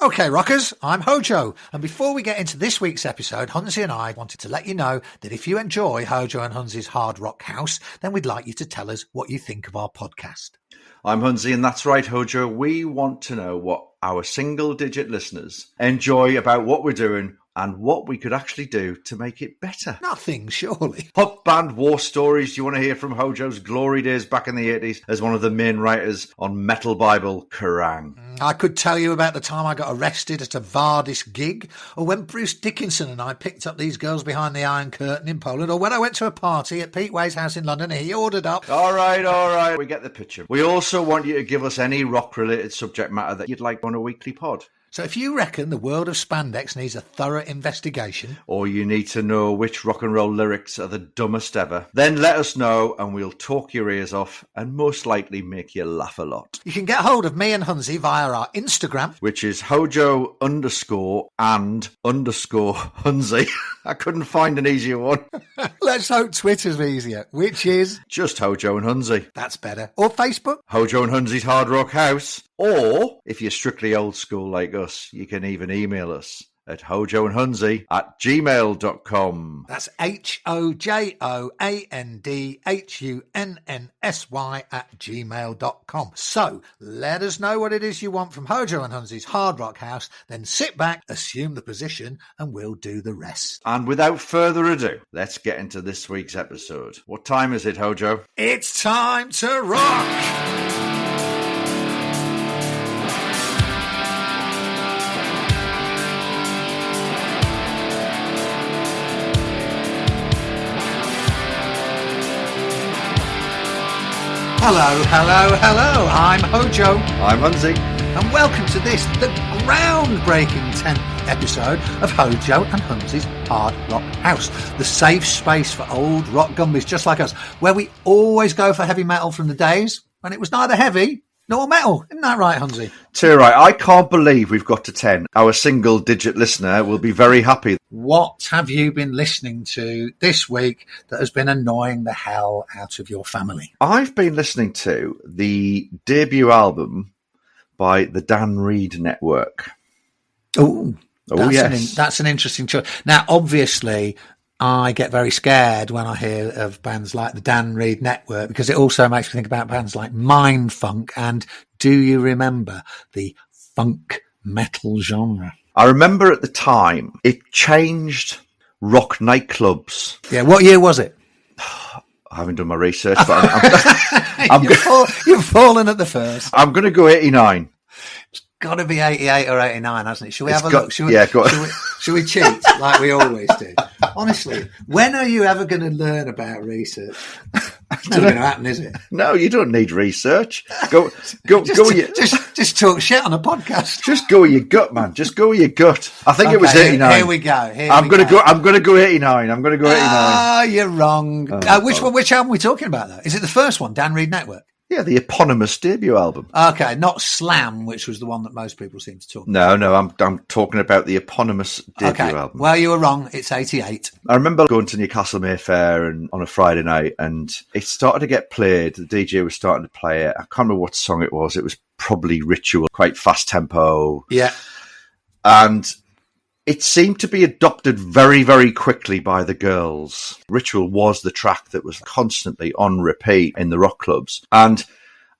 Okay, rockers, I'm HoJo, and before we get into this week's episode, Hunnsy and I wanted to let you know that if you enjoy HoJo and Hunnsy's Hard Rock House, then we'd like you to tell us what you think of our podcast. I'm Hunnsy, and that's right, HoJo. We want to know what our single-digit listeners enjoy about what we're doing and what we could actually do to make it better. Nothing, surely. Pop band war stories. Do you want to hear from HoJo's glory days back in the 80s as one of the main writers on Metal Bible, Kerrang? I could tell you about the time I got arrested at a Vardis gig, or when Bruce Dickinson and I picked up these girls behind the Iron Curtain in Poland, or when I went to a party at Pete Way's house in London and he ordered up... All right. We get the picture. We also want you to give us any rock-related subject matter that you'd like on a weekly pod. So if you reckon the world of spandex needs a thorough investigation... or you need to know which rock and roll lyrics are the dumbest ever, then let us know and we'll talk your ears off and most likely make you laugh a lot. You can get hold of me and Hunnsy via our Instagram, which is HoJo_and_Hunnsy. I couldn't find an easier one. Let's hope Twitter's easier, which is... just HoJo and Hunnsy. That's better. Or Facebook. HoJo and Hunnsy's Hard Rock House. Or, if you're strictly old school like us, you can even email us at hojoandhunnsy@gmail.com. That's HoJoandHunnsy@gmail.com. So, let us know what it is you want from HoJo and Hunnsy's Hard Rock House, then sit back, assume the position, and we'll do the rest. And without further ado, let's get into this week's episode. What time is it, HoJo? It's time to rock! Hello. I'm HoJo. I'm Hunnsy. And welcome to this, the groundbreaking 10th episode of HoJo and Hunnsy's Hard Rock House, the safe space for old rock gummies just like us, where we always go for heavy metal from the days when it was neither heavy nor metal. Isn't that right, Hunnsy? Too right. I can't believe we've got to 10. Our single-digit listener will be very happy. What have you been listening to this week that has been annoying the hell out of your family? I've been listening to the debut album by the Dan Reed Network. Yes. That's an interesting choice. Now, obviously, I get very scared when I hear of bands like the Dan Reed Network because it also makes me think about bands like Mindfunk and do you remember the funk metal genre? I remember at the time it changed rock nightclubs. Yeah, what year was it? I haven't done my research, but you've fallen at the first. I'm going to go 89. It's got to be 88 or 89, hasn't it? Shall we have a look? Shall we cheat like we always do? Honestly, when are you ever going to learn about research? It's not going to happen, is it? No, you don't need research. Go just talk shit on a podcast. Just go with your gut, man. Just go with your gut. I think it was 89. Here we go. I'm going to go 89. I'm going to go 89. Ah, you're wrong. Which album are we talking about, though? Is it the first one, Dan Reed Network? Yeah, the eponymous debut album. Okay, not Slam, which was the one that most people seem to talk about. No, I'm talking about the eponymous debut album. Well, you were wrong. It's 88. I remember going to Newcastle Mayfair on a Friday night, and it started to get played. The DJ was starting to play it. I can't remember what song it was. It was probably Ritual, quite fast tempo. Yeah. And it seemed to be adopted very, very quickly by the girls. Ritual was the track that was constantly on repeat in the rock clubs. And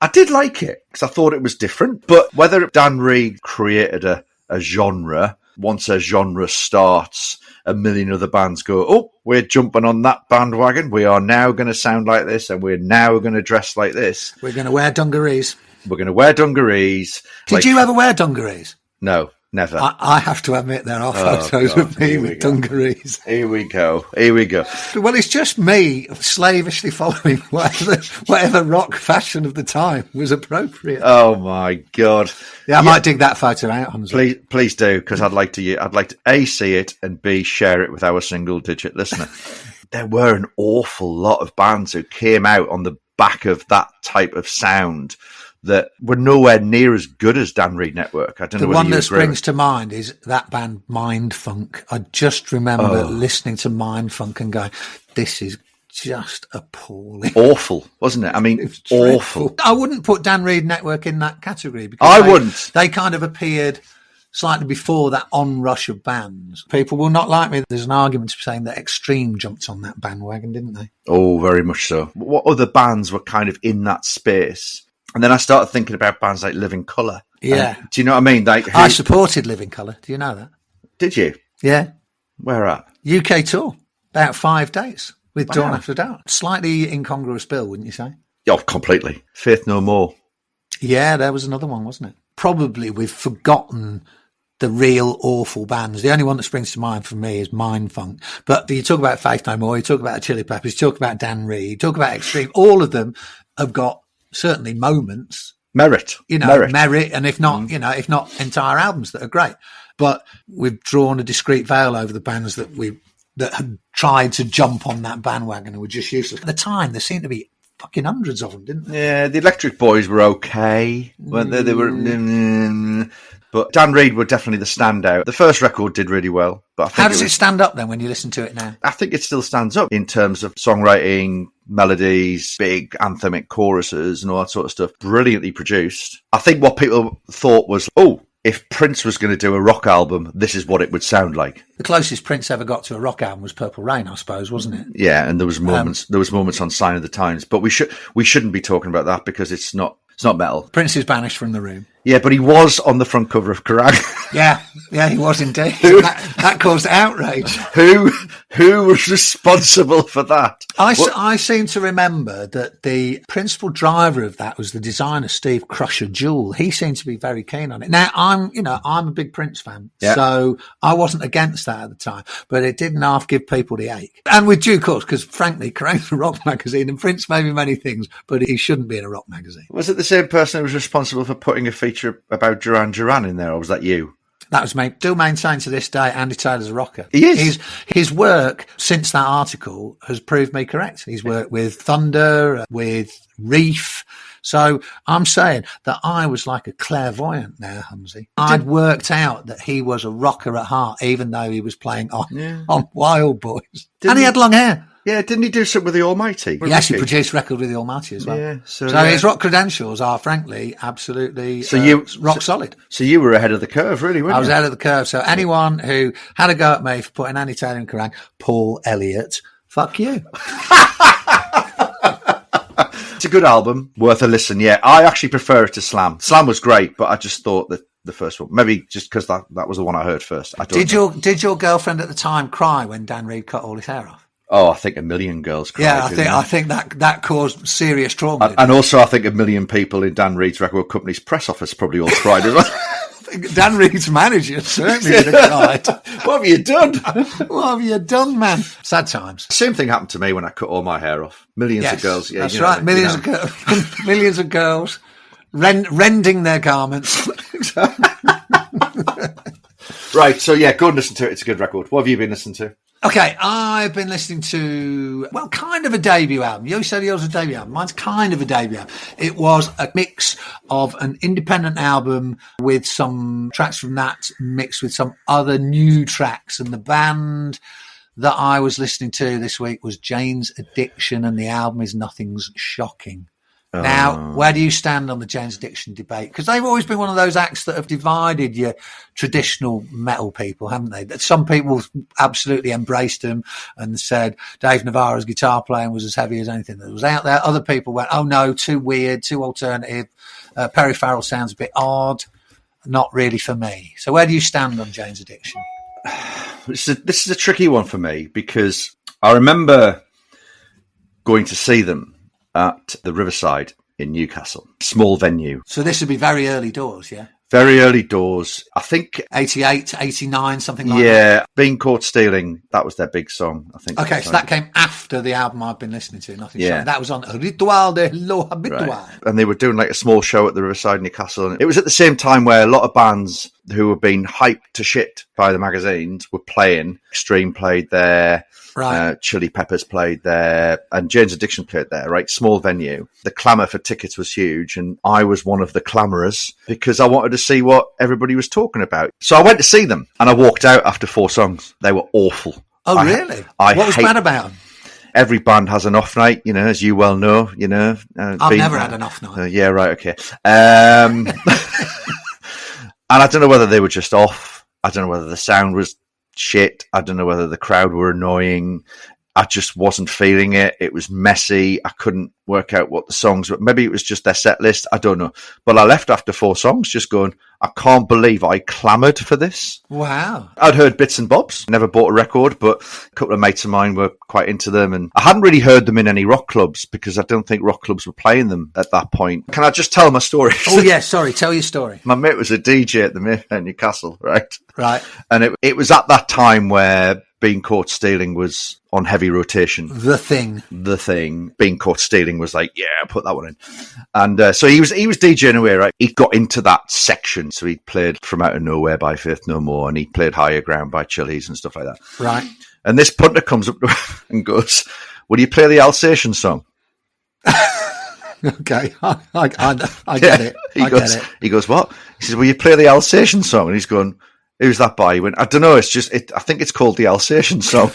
I did like it because I thought it was different. But whether Dan Reed created a genre, once a genre starts, a million other bands go, oh, we're jumping on that bandwagon. We are now going to sound like this and we're now going to dress like this. We're going to wear dungarees. We're going to wear dungaries. Did you ever wear dungarees? No. Never. I have to admit there are photos of me with dungarees. Here we go. Well, it's just me slavishly following whatever rock fashion of the time was appropriate. Oh my God! Yeah, I might dig that photo out, Hunnsy. Please do, because I'd like to A, see it, and B, share it with our single-digit listener. There were an awful lot of bands who came out on the back of that type of sound that were nowhere near as good as Dan Reed Network. I don't know. The one that springs to mind is that band Mindfunk. I just remember listening to Mindfunk and going, "This is just appalling." Awful, wasn't it? I mean, awful. I wouldn't put Dan Reed Network in that category because I wouldn't. They kind of appeared slightly before that onrush of bands. People will not like me. There's an argument saying that Extreme jumped on that bandwagon, didn't they? Oh, very much so. What other bands were kind of in that space? And then I started thinking about bands like Living Colour. Yeah. Do you know what I mean? Like, I supported Living Colour. Do you know that? Did you? Yeah. Where at? UK tour. About 5 days with Dawn After Dark. Slightly incongruous bill, wouldn't you say? Oh, completely. Faith No More. Yeah, there was another one, wasn't it? Probably we've forgotten the real awful bands. The only one that springs to mind for me is Mindfunk. But you talk about Faith No More, you talk about the Chili Peppers, you talk about Dan Reed, you talk about Extreme. All of them have got certainly moments. Merit. Merit. And if not, if not entire albums that are great. But we've drawn a discreet veil over the bands that had tried to jump on that bandwagon and were just useless. At the time, there seemed to be fucking hundreds of them, didn't there? Yeah, the Electric Boys were okay, weren't they? They were, but Dan Reed were definitely the standout. The first record did really well, but I think how does it stand up then when you listen to it now? I think it still stands up in terms of songwriting, melodies, big anthemic choruses, and all that sort of stuff. Brilliantly produced. I think what people thought was, if Prince was going to do a rock album, this is what it would sound like. The closest Prince ever got to a rock album was Purple Rain, I suppose, wasn't it? Yeah, and there was moments on Sign of the Times, but we shouldn't be talking about that because it's not metal. Prince is banished from the room. Yeah, but he was on the front cover of Kerrang. Yeah, he was indeed. That caused outrage. Who was responsible for that? I seem to remember that the principal driver of that was the designer Steve Crusher Jewell. He seemed to be very keen on it. Now I'm a big Prince fan, so I wasn't against that at the time, but it didn't half give people the ache. And with due course, because frankly, Kerrang's a rock magazine, and Prince may be many things, but he shouldn't be in a rock magazine. Was it the same person who was responsible for putting a feature about Duran in there, or was that you? That was me. Still maintain to this day, Andy Taylor's a rocker. He is. His work since that article has proved me correct. He's worked with Thunder, with Reef. So I'm saying that I was like a clairvoyant now, Hunnsy. I'd worked out that he was a rocker at heart, even though he was playing on Wild Boys. And he had long hair. Yeah, didn't he do something with the Almighty? Yes, he produced a record with the Almighty as well. Yeah, so his rock credentials are, frankly, absolutely rock solid. So you were ahead of the curve, really, weren't you? I was ahead of the curve. So anyone who had a go at me for putting Andy Taylor in Kerrang, Paul Elliott, fuck you. It's a good album, worth a listen, yeah. I actually prefer it to Slam. Slam was great, but I just thought that the first one, maybe just because that was the one I heard first. Did your girlfriend at the time cry when Dan Reed cut all his hair off? Oh, I think a million girls cried. Yeah, I think that caused serious trauma. And also, I think a million people in Dan Reed's record company's press office probably all cried as well. Dan Reed's manager certainly would have cried. What have you done? What have you done, man? Sad times. Same thing happened to me when I cut all my hair off. Millions of girls. Yeah, that's right. Millions of girls. Millions of girls rending their garments. Right. So yeah, go and listen to it. It's a good record. What have you been listening to? Okay, I've been listening to, kind of a debut album. You said yours was a debut album. Mine's kind of a debut album. It was a mix of an independent album with some tracks from that mixed with some other new tracks. And the band that I was listening to this week was Jane's Addiction, and the album is Nothing's Shocking. Now, where do you stand on the Jane's Addiction debate? Because they've always been one of those acts that have divided your traditional metal people, haven't they? That some people absolutely embraced them and said Dave Navarro's guitar playing was as heavy as anything that was out there. Other people went, oh no, too weird, too alternative. Perry Farrell sounds a bit odd. Not really for me. So where do you stand on Jane's Addiction? This is a tricky one for me because I remember going to see them at the Riverside in Newcastle. Small venue. So this would be very early doors, yeah? Very early doors. I think 88, 89, something like that. Yeah, Being Caught Stealing, that was their big song, I think. Okay, so that came after the album I've been listening to, Nothing's Shocking. That was on Ritual de lo Habitual. Right. And they were doing like a small show at the Riverside in Newcastle. And it was at the same time where a lot of bands who were being hyped to shit by the magazines were playing. Extreme played there. Right. Chili Peppers played there, and Jane's Addiction played there, right? Small venue. The clamour for tickets was huge, and I was one of the clamourers because I wanted to see what everybody was talking about. So I went to see them, and I walked out after 4 songs. They were awful. Oh, really? What was bad about them? Every band has an off night, as you well know, I've never had an off night. Yeah, right, okay. And I don't know whether they were just off. I don't know whether the sound was shit. I don't know whether the crowd were annoying. I just wasn't feeling it. It was messy. I couldn't work out what the songs were. Maybe it was just their set list. I don't know. But I left after 4 songs just going, I can't believe I clamoured for this. Wow. I'd heard bits and bobs, never bought a record, but a couple of mates of mine were quite into them. And I hadn't really heard them in any rock clubs because I don't think rock clubs were playing them at that point. Can I just tell my story? Oh, yeah, sorry. Tell your story. My mate was a DJ at the Mayfair Newcastle, right? Right. And it was at that time where Being Caught Stealing was on heavy rotation. The thing. Being Caught Stealing was like, yeah, put that one in. And so he was DJing away, right? He got into that section. So he played From Out of Nowhere by Faith No More, and he played Higher Ground by Chili's and stuff like that. Right. And this punter comes up to him and goes, will you play the Alsatian song? Okay. I get it. He goes, what? He says, will you play the Alsatian song? And he's going, who's that by? He went, I don't know. It's just, I think it's called the Alsatian song.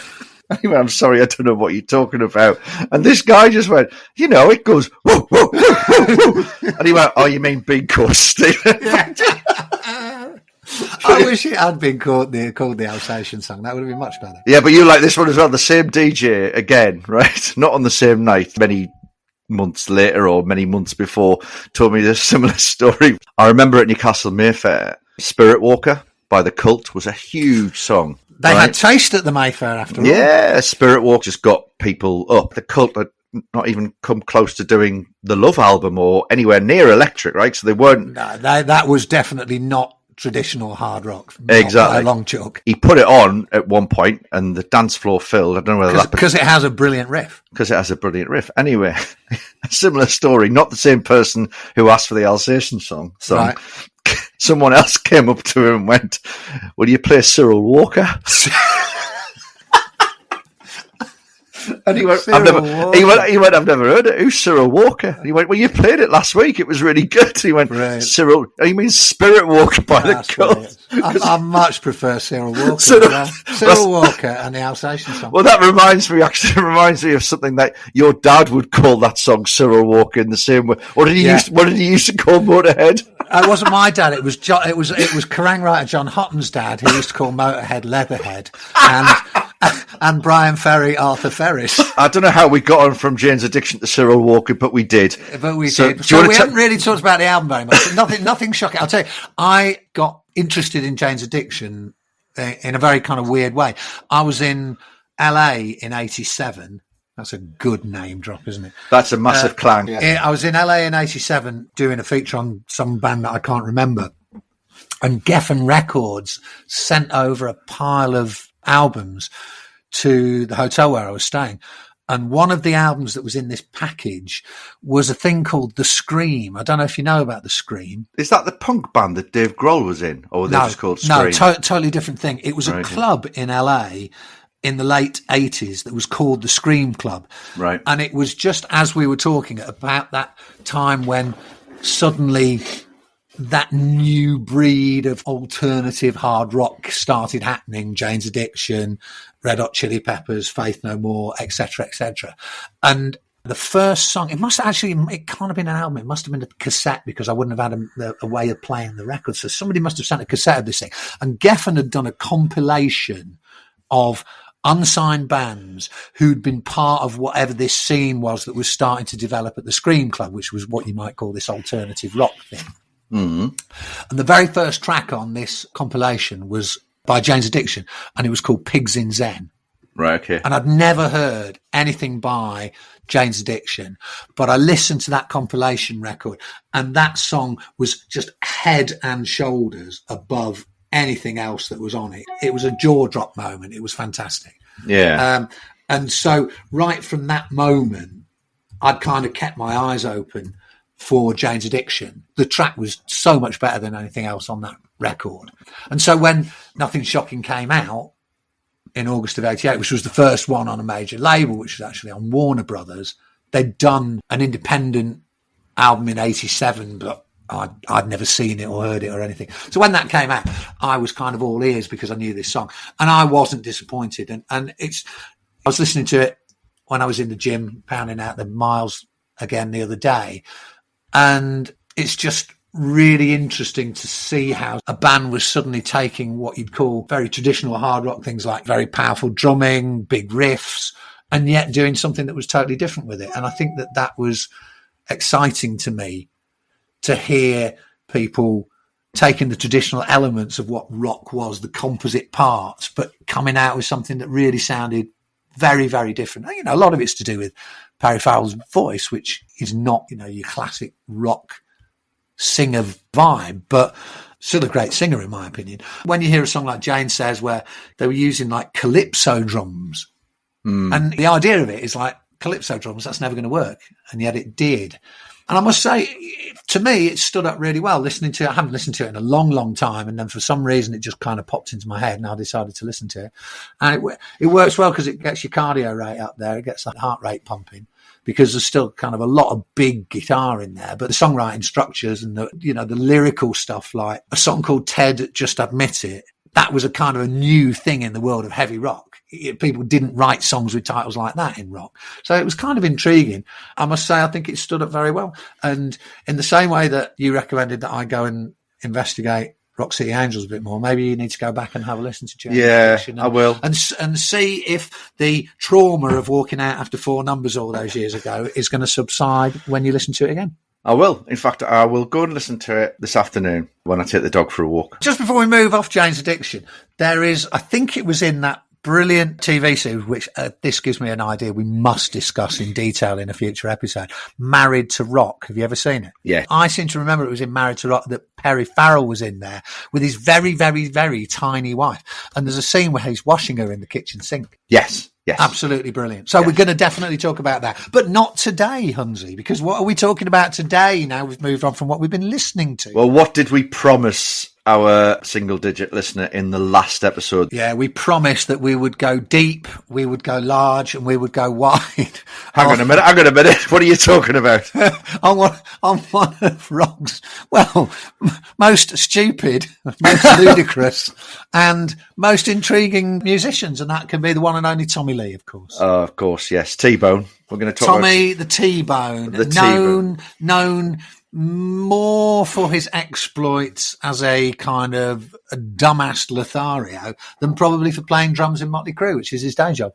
He went, I'm sorry, I don't know what you're talking about. And this guy just went, it goes, whoa, whoa, whoa, whoa, whoa. And he went, oh, you mean Being Caught Stealing? Yeah. I wish it had been called the Alsatian song. That would have been much better. Yeah, but you like this one as well. The same DJ again, right? Not on the same night. Many months later or many months before, told me this similar story. I remember at Newcastle Mayfair, Spirit Walker by The Cult was a huge song. They had taste at the Mayfair after all. Yeah, Spirit Walker just got people up. The Cult had not even come close to doing the Love album or anywhere near Electric, right? So they weren't... No, that was definitely not traditional hard rock. Exactly. By a long chalk. He put it on at one point and the dance floor filled. I don't know whether because it has a brilliant riff. Because it has a brilliant riff. Anyway, a similar story. Not the same person who asked for the Alsatian song. Right. Someone else came up to him and went, will you play Cyril Walker? And he went, I've never heard it. Who's Cyril Walker? And he went, well, you played it last week. It was really good. He went, right. Cyril, you mean Spirit Walker by The Cult? I much prefer Cyril Walker. Cyril Walker and the Alsatian song. Well, that reminds me of something that your dad would call that song Cyril Walker in the same way. What did he used to call Motorhead? It wasn't my dad. It was Kerrang writer John Houghton's dad who used to call Motorhead Leatherhead, and Brian Ferry Arthur Ferris. I don't know how we got on from Jane's Addiction to Cyril Walker, but we did. So we haven't really talked about the album very much. Nothing shocking. I'll tell you, I got interested in Jane's Addiction in a very kind of weird way. I was in LA in '87. That's a good name drop, isn't it? That's a massive clang. Yeah. I was in LA in '87 doing a feature on some band that I can't remember. And Geffen Records sent over a pile of albums to the hotel where I was staying. And one of the albums that was in this package was a thing called The Scream. I don't know if you know about The Scream. Is that the punk band that Dave Grohl was in? Or were they just called Scream? No, totally different thing. It was a club in LA in the late 80s that was called the Scream Club. Right. And it was just as we were talking about that time when suddenly that new breed of alternative hard rock started happening. Jane's Addiction, Red Hot Chili Peppers, Faith No More, etc., etc. And the first song, it can't have been an album. It must have been a cassette because I wouldn't have had a way of playing the record. So somebody must have sent a cassette of this thing. And Geffen had done a compilation of unsigned bands who'd been part of whatever this scene was that was starting to develop at the Scream Club, which was what you might call this alternative rock thing. Mm-hmm. And the very first track on this compilation was by Jane's Addiction, and it was called Pigs in Zen. Right, okay. And I'd never heard anything by Jane's Addiction, but I listened to that compilation record, and that song was just head and shoulders above anything else that was on it. It was a jaw drop moment. It was fantastic. Yeah. And so right from that moment, I'd kind of kept my eyes open for Jane's Addiction. The track was so much better than anything else on that record. And so when Nothing Shocking came out in August of '88, which was the first one on a major label, which was actually on Warner Brothers, they'd done an independent album in '87, but I'd never seen it or heard it or anything. So when that came out, I was kind of all ears because I knew this song, and I wasn't disappointed. And I was listening to it when I was in the gym, pounding out the miles again the other day. And it's just really interesting to see how a band was suddenly taking what you'd call very traditional hard rock, things like very powerful drumming, big riffs, and yet doing something that was totally different with it. And I think that was exciting to me, to hear people taking the traditional elements of what rock was, the composite parts, but coming out with something that really sounded very, very different. You know, a lot of it's to do with Perry Farrell's voice, which is not, you know, your classic rock singer vibe, but still a great singer in my opinion. When you hear a song like Jane Says, where they were using like calypso drums, and the idea of it is like, calypso drums, that's never going to work, and yet it did. And I must say, to me, it stood up really well. Listening to it, I haven't listened to it in a long, long time, and then for some reason it just kind of popped into my head, and I decided to listen to it. And it works well because it gets your cardio rate up there, it gets that heart rate pumping, because there's still kind of a lot of big guitar in there. But the songwriting structures and the lyrical stuff, like a song called Ted Just Admit It, that was a kind of a new thing in the world of heavy rock. People didn't write songs with titles like that in rock. So it was kind of intriguing. I must say, I think it stood up very well. And in the same way that you recommended that I go and investigate Rock City Angels a bit more, maybe you need to go back and have a listen to James. Yeah, I will. And see if the trauma of walking out after 4 numbers all those years ago is going to subside when you listen to it again. I will. In fact, I will go and listen to it this afternoon when I take the dog for a walk. Just before we move off Jane's Addiction, there is, I think it was in that brilliant TV series, which this gives me an idea we must discuss in detail in a future episode, Married to Rock. Have you ever seen it? Yeah. I seem to remember it was in Married to Rock that Perry Farrell was in there with his very, very, very tiny wife. And there's a scene where he's washing her in the kitchen sink. Yes. Yes. Absolutely brilliant. So we're going to definitely talk about that, but not today, Hunnsy, because what are we talking about today? Now we've moved on from what we've been listening to. Well, what did we promise our single-digit listener in the last episode? Yeah, we promised that we would go deep, we would go large, and we would go wide. Hang on a minute. What are you talking about? on one of rock's, well, most stupid, most ludicrous, and most intriguing musicians, and that can be the one and only Tommy Lee, of course. Oh, of course, yes. T-Bone. We're going to talk Tommy the T-Bone, known more for his exploits as a kind of a dumbass Lothario than probably for playing drums in Motley Crue, which is his day job.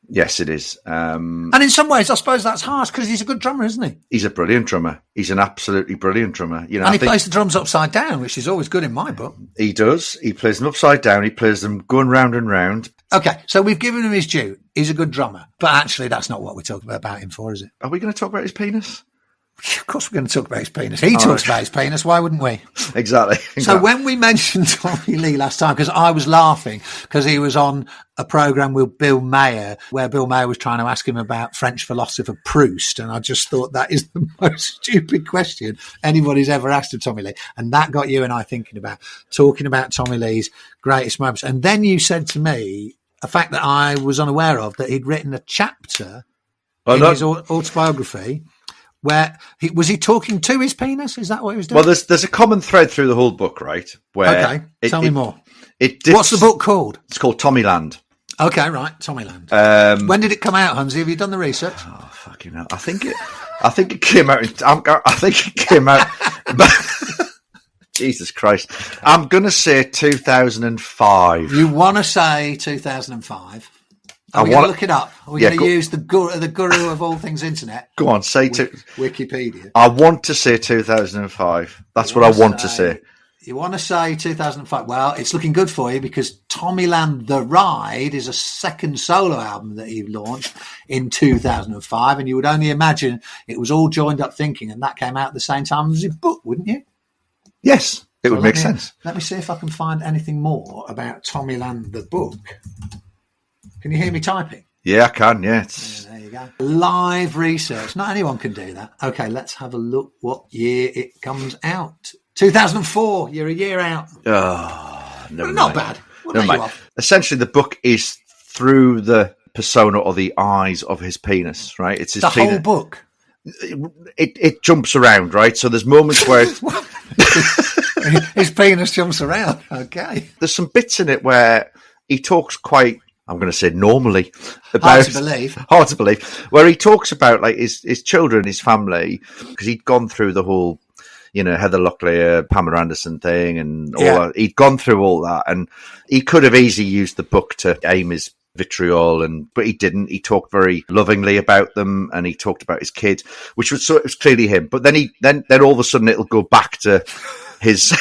Yes, it is. And in some ways, I suppose that's harsh because he's a good drummer, isn't he? He's a brilliant drummer. He's an absolutely brilliant drummer. You know, and he plays the drums upside down, which is always good in my book. He does. He plays them upside down. He plays them going round and round. Okay, so we've given him his due. He's a good drummer. But actually, that's not what we're talking about him for, is it? Are we going to talk about his penis? Of course we're going to talk about his penis. He talks about his penis. Why wouldn't we? Exactly. So when we mentioned Tommy Lee last time, because I was laughing because he was on a programme with Bill Maher, where Bill Maher was trying to ask him about French philosopher Proust. And I just thought that is the most stupid question anybody's ever asked of Tommy Lee. And that got you and I thinking about talking about Tommy Lee's greatest moments. And then you said to me a fact that I was unaware of, that he'd written a chapter in his autobiography where was he talking to his penis? Is that what he was doing? Well, there's a common thread through the whole book, right? Where tell me more. What's the book called? It's called Tommyland. Okay, right, Tommyland. When did it come out, Hunnsy? Have you done the research? Oh, fucking hell! I think it came out. I think it came out. Jesus Christ! I'm gonna say 2005. You want to say 2005? Are we going to look it up? Are we going to use the guru of all things internet? Go on, say Wikipedia. I want to say 2005. That's what I want to say. You want to say 2005? Well, it's looking good for you because Tommyland The Ride is a second solo album that he launched in 2005, and you would only imagine it was all joined up thinking, and that came out at the same time as his book, wouldn't you? Yes, it would make sense. Let me see if I can find anything more about Tommyland the book. Can you hear me typing? Yeah, I can, yeah. There you go. Live research. Not anyone can do that. Okay, let's have a look what year it comes out. 2004. You're a year out. Oh, not bad. Never mind. Essentially, the book is through the persona or the eyes of his penis, right? It's his whole book. It jumps around, right? So there's moments where his penis jumps around. Okay. There's some bits in it where he talks quite, I'm going to say normally, about hard to believe, where he talks about like his children, his family, because he'd gone through the whole, Heather Locklear, Pamela Anderson thing and all Yeah. that. He'd gone through all that, and he could have easily used the book to aim his vitriol, but he didn't. He talked very lovingly about them, and he talked about his kid, which was it was clearly him. But then all of a sudden it'll go back to his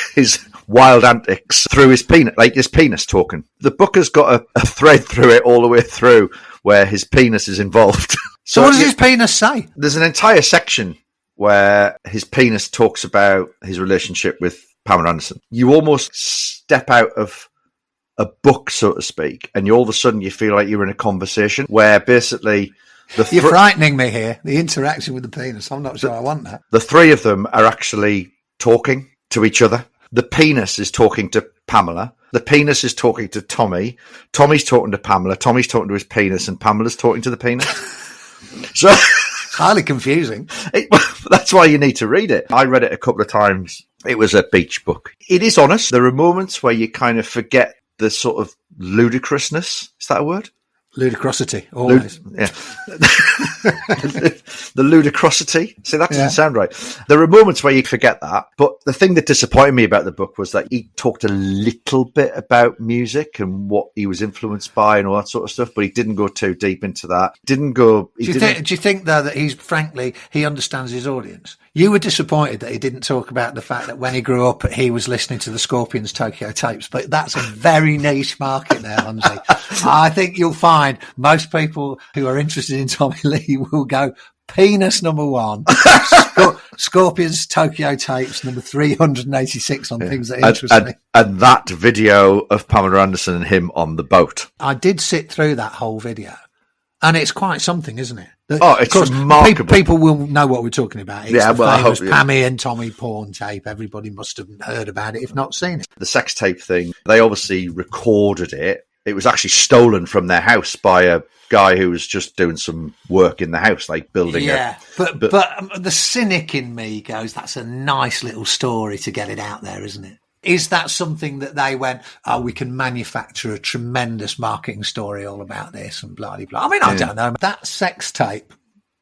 wild antics through his penis, like his penis talking. The book has got a thread through it all the way through where his penis is involved. So what does his penis say? There's an entire section where his penis talks about his relationship with Pamela Anderson. You almost step out of a book, so to speak, and all of a sudden you feel like you're in a conversation where basically you're frightening me here. The interaction with the penis. I'm not sure I want that. The three of them are actually talking to each other. The penis is talking to Pamela. The penis is talking to Tommy. Tommy's talking to Pamela. Tommy's talking to his penis, and Pamela's talking to the penis. So it's highly confusing. That's why you need to read it. I read it a couple of times. It was a beach book. It is honest. There are moments where you kind of forget the sort of ludicrousness. Is that a word? Ludicrosity, always. The ludicrosity. See, that doesn't sound right. There are moments where you forget that. But the thing that disappointed me about the book was that he talked a little bit about music and what he was influenced by and all that sort of stuff, but he didn't go too deep into that. Do you think, though, that he understands his audience? You were disappointed that he didn't talk about the fact that when he grew up, he was listening to the Scorpions' Tokyo tapes, but that's a very niche market there, Hunnsy. I think you'll find most people who are interested in Tommy Lee will go penis number 1, Scorpions' Tokyo tapes number 386 on things that interest me. And that video of Pamela Anderson and him on the boat. I did sit through that whole video. And it's quite something, isn't it? It's remarkable. People will know what we're talking about. It's the famous I hope, Pammy and Tommy porn tape. Everybody must have heard about it, if not seen it. The sex tape thing, they obviously recorded it. It was actually stolen from their house by a guy who was just doing some work in the house, like building but the cynic in me goes, that's a nice little story to get it out there, isn't it? Is that something that they went, we can manufacture a tremendous marketing story all about this and blah, blah, blah. I mean, I don't know. That sex tape,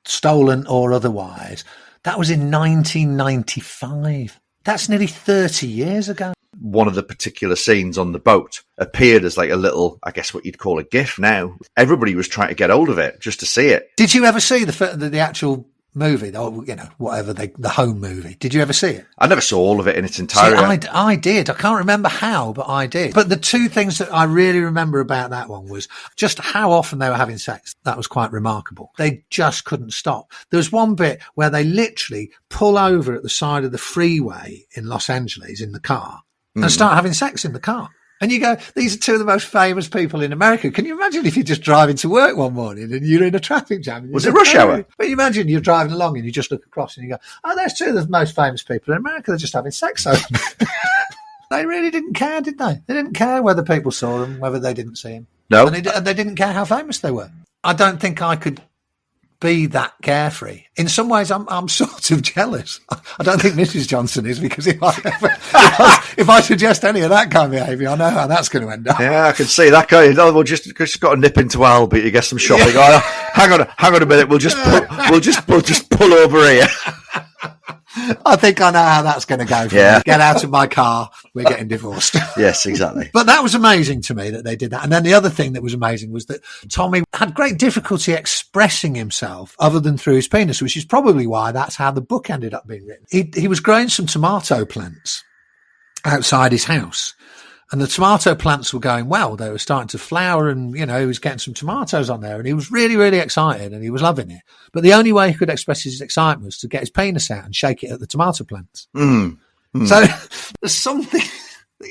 stolen or otherwise, that was in 1995. That's nearly 30 years ago. One of the particular scenes on the boat appeared as like a little, I guess what you'd call a GIF now. Everybody was trying to get hold of it just to see it. Did you ever see the actual movie, whatever the home movie? Did you ever see it? I never saw all of it in its entirety. I did. I can't remember how, but I did. But the two things that I really remember about that one was just how often they were having sex. That was quite remarkable. They just couldn't stop. There was one bit where they literally pull over at the side of the freeway in Los Angeles in the car and start having sex in the car. And you go, these are two of the most famous people in America. Can you imagine if you're just driving to work one morning and you're in a traffic jam? Was it rush hour? But you imagine you're driving along and you just look across and you go, there's two of the most famous people in America. They're just having sex. So they really didn't care, did they? They didn't care whether people saw them, whether they didn't see them. No. And they didn't care how famous they were. I don't think I could be that carefree. In some ways, I'm sort of jealous. I don't think Mrs. Johnson is, because if I suggest any of that kind of behaviour, I know how that's going to end up. Yeah, I can see that guy. We'll just got to nip into Albi to get some shopping. Yeah. Hang on a minute. We'll just pull over here. I think I know how that's going to go. Get out of my car. We're getting divorced. Yes, exactly. But that was amazing to me that they did that. And then the other thing that was amazing was that Tommy had great difficulty expressing himself other than through his penis, which is probably why that's how the book ended up being written. He was growing some tomato plants outside his house. And the tomato plants were going well. They were starting to flower and, he was getting some tomatoes on there. And he was really, really excited and he was loving it. But the only way he could express his excitement was to get his penis out and shake it at the tomato plants. So there's something,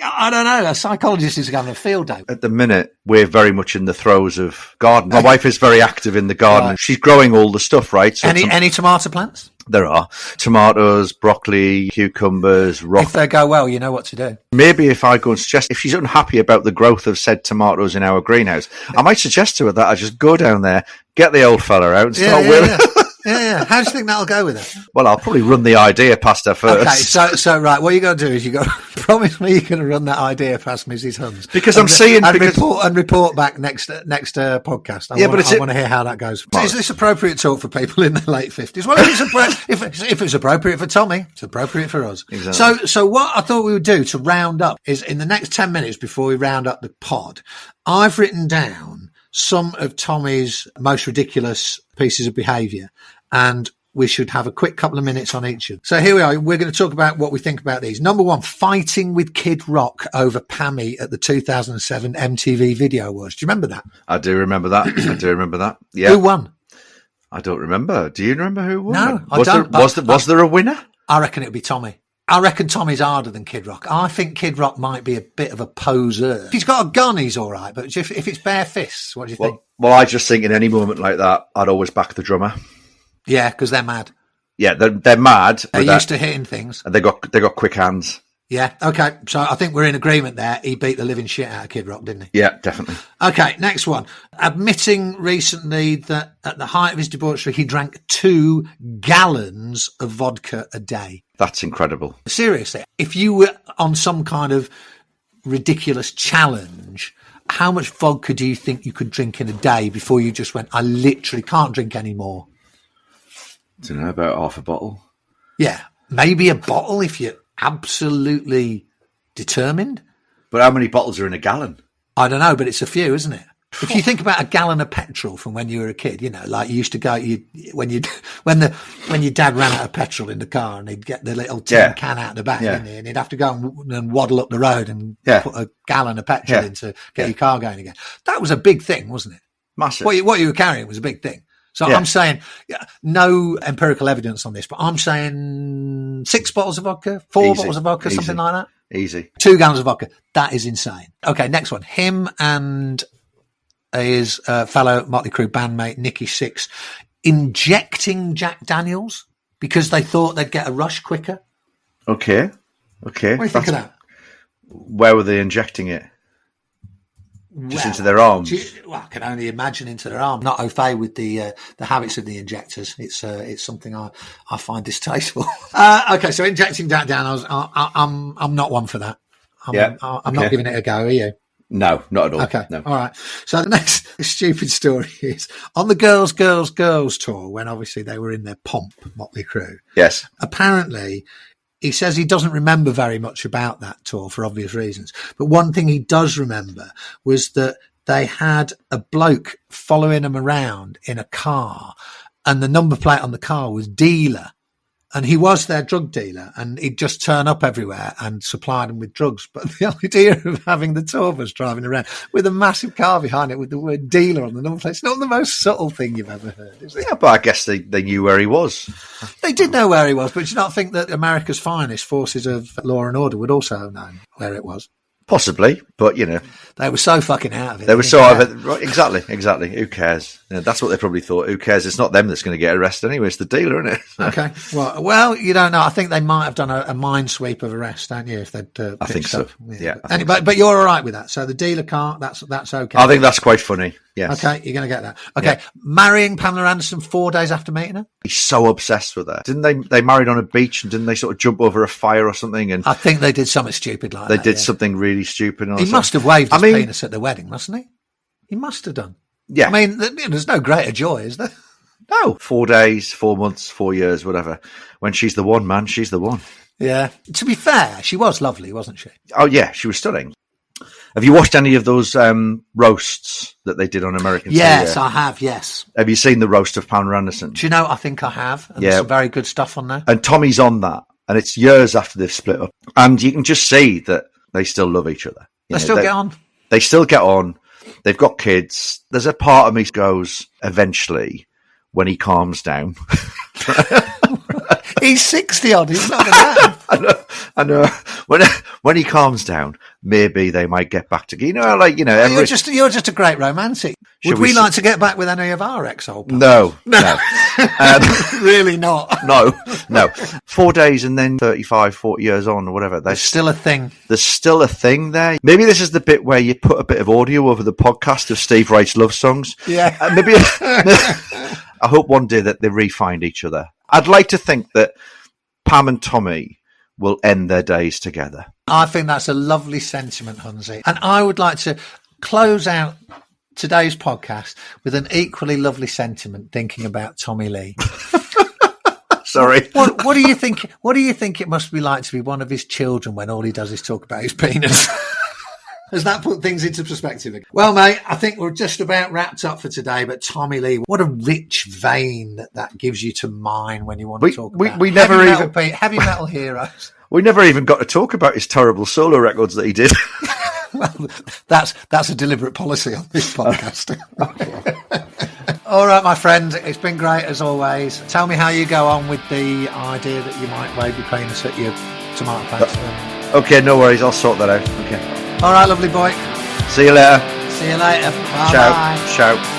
I don't know, a psychologist is having a field day. At the minute, we're very much in the throes of gardening. My wife is very active in the garden. Right. She's growing all the stuff, right? So any tomato plants? There are tomatoes, broccoli, cucumbers, If they go well, you know what to do. Maybe if I go and suggest, if she's unhappy about the growth of said tomatoes in our greenhouse, I might suggest to her that I just go down there, get the old fella out and start Yeah. How do you think that'll go with her? Well, I'll probably run the idea past her first. Okay, so right, what you got to do is you got to promise me you're going to run that idea past Mrs. Hunns Because I'm seeing... report back next podcast. I want to hear how that goes. So is this appropriate talk for people in their late 50s? Well, if it's appropriate for Tommy, it's appropriate for us. Exactly. So what I thought we would do to round up is in the next 10 minutes before we round up the pod, I've written down some of Tommy's most ridiculous pieces of behaviour, and we should have a quick couple of minutes on each of them. So here we are. We're going to talk about what we think about these. Number one, fighting with Kid Rock over Pammy at the 2007 MTV Video Awards. Do you remember that? I do remember that. Yeah. Who won? I don't remember. Do you remember who won? No, I don't. Was there a winner? I reckon it would be Tommy. I reckon Tommy's harder than Kid Rock. I think Kid Rock might be a bit of a poser. If he's got a gun, he's all right. But if it's bare fists, what do you think? Well, I just think in any moment like that, I'd always back the drummer. Yeah, because they're mad. Yeah, they're mad. They're used to hitting things. And they got quick hands. Yeah, okay. So I think we're in agreement there. He beat the living shit out of Kid Rock, didn't he? Yeah, definitely. Okay, next one. Admitting recently that at the height of his debauchery, he drank 2 gallons of vodka a day. That's incredible. Seriously, if you were on some kind of ridiculous challenge, how much vodka do you think you could drink in a day before you just went, I literally can't drink anymore? I don't know, about half a bottle. Yeah, maybe a bottle if you're absolutely determined. But how many bottles are in a gallon? I don't know, but it's a few, isn't it? If you think about a gallon of petrol from when you were a kid, like you used to go, when your dad ran out of petrol in the car and he'd get the little tin can out the back, didn't he? And he'd have to go and waddle up the road and put a gallon of petrol in to get your car going again. That was a big thing, wasn't it? Massive. What you were carrying was a big thing. So I'm saying, no empirical evidence on this, but I'm saying 6 bottles of vodka, 4 bottles of vodka, something like that. Easy. 2 gallons of vodka. That is insane. Okay, next one. Him and his fellow Motley Crue bandmate, Nicky Sixx, injecting Jack Daniels because they thought they'd get a rush quicker. Okay. What do you think of that? Where were they injecting it? Just into their arms? I can only imagine into their arm. Not au fait with the habits of the injectors. It's something I find distasteful. Okay, so injecting Jack Daniels, I'm not one for that. I'm not giving it a go. Are you? No, not at all. Okay, no. All right. So the next stupid story is on the Girls tour when obviously they were in their pomp, Motley Crue. Yes. Apparently, he says he doesn't remember very much about that tour for obvious reasons. But one thing he does remember was that they had a bloke following them around in a car and the number plate on the car was dealer. And he was their drug dealer and he'd just turn up everywhere and supply them with drugs. But the idea of having the tour bus driving around with a massive car behind it with the word dealer on the number plate, it's not the most subtle thing you've ever heard, is it? Yeah, but I guess they knew where he was. They did know where he was, but do you not think that America's finest forces of law and order would also have known where it was? Possibly, but they were so fucking out of it. They were so out of it. Right, exactly. Who cares? That's what they probably thought. Who cares? It's not them that's going to get arrested anyway. It's the dealer, isn't it? Okay. Well, you don't know. I think they might have done a mind sweep of arrest, don't you? If they'd, I think so. Yeah. But you're all right with that. So the dealer can't. That's okay. I think that's quite funny. Yes. Okay, you're going to get that. Okay, Marrying Pamela Anderson 4 days after meeting her. He's so obsessed with her. Didn't they married on a beach and didn't they sort of jump over a fire or something? And I think they did something stupid like that. They did something really stupid. He must have waved his penis at the wedding, mustn't he? He must have done. Yeah. I mean, there's no greater joy, is there? No. 4 days, 4 months, 4 years, whatever. When she's the one, man, she's the one. Yeah. To be fair, she was lovely, wasn't she? Oh, yeah, she was stunning. Have you watched any of those roasts that they did on American TV? Yes, I have, yes. Have you seen the roast of Pamela Anderson? Do you know, I think I have. And there's some very good stuff on there. And Tommy's on that. And it's years after they've split up. And you can just see that they still love each other. They still get on. They still get on. They've got kids. There's a part of me goes, eventually, when he calms down. He's 60 odd. He's not that. I know. When he calms down, maybe they might get back together. You're just a great romantic. Would we like to get back with any of our ex-old No. Really not. No. 4 days and then 35, 40 years on or whatever. There's still a thing. There's still a thing there. Maybe this is the bit where you put a bit of audio over the podcast of Steve writes love songs. Yeah. I hope one day that they re-find each other. I'd like to think that Pam and Tommy will end their days together. I think that's a lovely sentiment, Hunnsy. And I would like to close out today's podcast with an equally lovely sentiment, thinking about Tommy Lee. Sorry. What do you think? What do you think it must be like to be one of his children when all he does is talk about his penis? Has that put things into perspective? Well, mate, I think we're just about wrapped up for today. But Tommy Lee, what a rich vein that gives you to mine when you want to talk about heavy metal heroes. We never even got to talk about his terrible solo records that he did. Well, that's a deliberate policy on this podcast. All right, my friend, it's been great as always. Tell me how you go on with the idea that you might wave your penis at your tomato plants. Okay, no worries. I'll sort that out. Okay. All right, lovely boy. See you later. See you later. Bye. Ciao. Ciao.